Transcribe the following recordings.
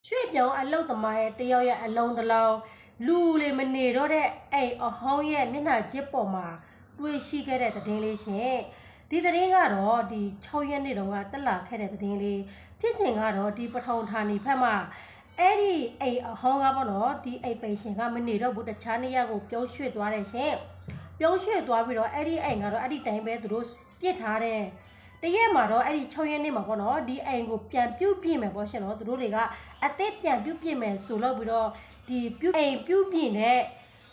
ရွှေ့ပြောင်းအလုတ်သမားရဲ့တယောက်ရဲ့အလုံးတစ်လုံးလူလေးမနေတော့တဲ့အဲ့အဟောင်းရဲ့မျက်နှာချစ်ပေါ်မှာတွေ့ရှိခဲ့တဲ့သတင်းလေးရှင်ဒီသတင်းကတော့ဒီ6ရက်နေ့တုန်းကတက်လာခဲ့တဲ့သတင်းလေးဖြစ်စဉ်ကတော့ဒီပထုံဌာနီဖက်မှာအဲ့ဒီအိမ်အဟောင်းကပေါ့နော်ဒီအိမ်ပိန်ရှင်ကမနေတော့ဘူးတခြားနေရာကိုပြုံးရွှေ့သွားတယ်ရှင်ပြုံးရွှေ့သွားပြီးတော့အဲ့ဒီအိမ်ကတော့အဲ့ဒီတိုင်းပဲသူတို့ပြစ်ထားတယ်တရက်မှာတော့အဲ့ဒီ6ရက်နေ့မှာပေါ့နော်ဒီအိမ်ကိုပြန်ပြုတ်ပြင်မယ်ပေါ့ရှင်နော်သူတို့တွေကအသက်ပြန်ပြုတ်ပြင်မယ်ဆိုလို့ပြီးတော့ဒီပြုတ်အိမ်ပြုတ်ပြင်တဲ့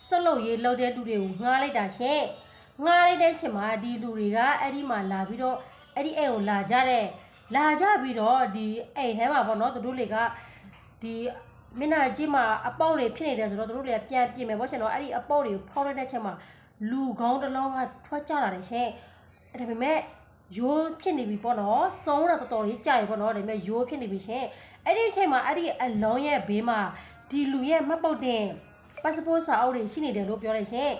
ဆက်လုပ်ရေးလုပ်တဲ့လူတွေကိုငှားလိုက်တာရှင်ငှားလိုက်တဲ့ချိန်မှာဒီလူတွေကအဲ့ဒီမှာလာပြီးတော့အဲ့ဒီအိမ်ကိုလာကြပြီးတော့ဒီအိမ်ထဲမှာပေါ့နော်သူတို့တွေကဒီမျက်နှာကြီးမှာအပေါက်တွေဖြစ်နေတယ်ဆိုတော့သူတို့တွေကပြန်ပြင်မယ်ပေါ့ရှင်နော်အဲ့ဒီအပေါက်တွေကိုဖောက်လိုက်တဲ့ချိန်မှာလူကောင်းတစ်လုံးကထွက်ကြလာတယ်ရှင်အဲ့ဒါပေမဲ့ရိုးဖြစ်နေပြီပေါ့နော်စုံးတာတော်တော်လေးကြာပြီပေါ့နော်ဒါပေမဲ့ရိုးဖြစ်နေပြီရှင်အဲ့ဒီအချိန်မှာအဲ့ဒီအလုံးရဲ့ဘေးမှာဒီလူရဲ့မှတ်ပုတ်တင်ပတ်စပို့စာအုပ်တွေရှိနေတယ်လို့ပြောတယ်ရှင်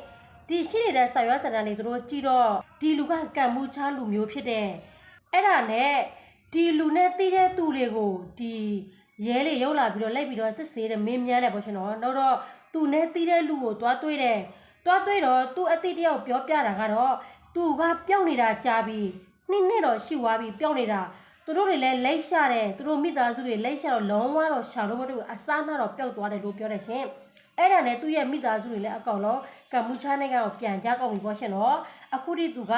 ဒီရှိနေတဲ့စာရွက်စာတမ်းတွေသူတို့ကြည့်တော့ဒီလူကကံမှုချလူမျိုးဖြစ်တယ်အဲ့ဒါနဲ့ဒီလူနဲ့တီးတဲ့သူတွေကိုဒီရဲလေးရောက်လာပြီးတော့လိုက်ပြီးတော့စစ်ဆေးတယ်မင်းမြန်းတယ်ပေါ့ရှင်နော်နောက်တော့သူနဲ့တီးတဲ့လူကိုတွားတွေ့တယ်တွားတွေ့တော့သူ့အတိတ်တယောက်ပြောပြတာကတော့သူကပျောက်နေတာကြာပြီနှစ်တော့ရှိသွားပြီပျောက်နေတာသူတို့တွေလည်းလိတ်ရှာတယ်သူတို့မိသားစုတွေလိတ်ရှာတော့လုံးဝတော့ရှာလို့မတွေ့ဘူးအစားနှတော့ပျောက်သွားတယ်လို့ပြောတယ်ရှင်အဲ့ဒါနဲ့သူ့ရဲ့မိသားစုတွေလည်းအကောင်လုံးကမ္ဘူချာနိုင်ငံကိုပြန်ကြကောင်းပြီပေါ့ရှင်နော်အခုထိသူက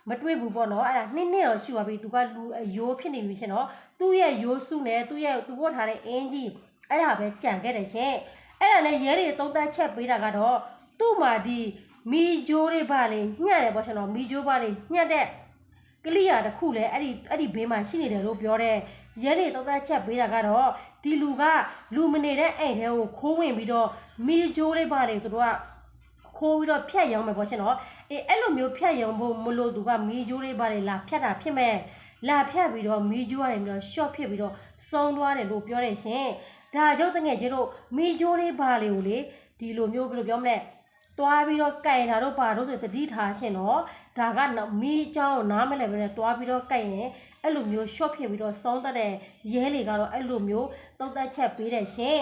မတွေ့ဘူးပေါ့နော်အဲ့ဒါနှစ်တော့ရှိသွားပြီသူကလူအယိုးဖြစ်နေပြီရှင်နော်သူ့ရဲ့ရိုးစုနဲ့သူ့ရဲ့သူပို့ထားတဲ့အင်ကြီးအဲ့ဒါပဲကြံခဲ့တယ်ရှင်အဲ့ဒါနဲ့ရဲတွေသုံးသပ်ချက်ပေးတာကတော့သူ့မှာဒီမီဂျိုးတွေပါလေညှက်တယ်ပေါ့ရှင်နော်မီဂျိုးပါလေညှက်တဲ့ကလိယာတစ်ခုလည်းအဲ့ဒီဘေးမှာရှိနေတယ်လို့ပြောတဲ့ရဲတွေတောက်သက်ချက်ပေးတာကတော့ဒီလူကလူမနေတဲ့အိမ်ထဲကိုခိုးဝင်ပြီးတော့မီဂျိုးလေးပါတယ်သူတို့ကခိုးပြီးတော့ဖြတ်ရောင်းမယ်ပေါ့ရှင်နော်အဲ့လိုမျိုးဖြတ်ရောင်းဖို့မလို့သူကမီဂျိုးလေးပါတယ်လာဖြတ်တာဖြစ်မဲ့လာဖြတ်ပြီးတော့မီဂျိုးရတယ်ပြီးတော့ short ဖြစ်ပြီးတော့စုံသွားတယ်လို့ပြောတယ်ရှင်ဒါကြောင့်တကယ်ကျတော့မီဂျိုးလေးပါလေကိုလေဒီလိုမျိုးဘယ်လိုပြောမလဲတွားပြီးတော့ကြိုင်တာတော့ပါတော့ဆိုတတိထားရှင်နော်ဒါကမီးအကြောင်းနားမလဲပဲနဲ့တွားပြီးတော့ကြိုင်ရင်အဲ့လိုမျိုး short ဖြစ်ပြီးတော့စောင်းတတ်တဲ့ရဲတွေကတော့အဲ့လိုမျိုးတောက်တက်ချက်ပေးတယ်ရှင်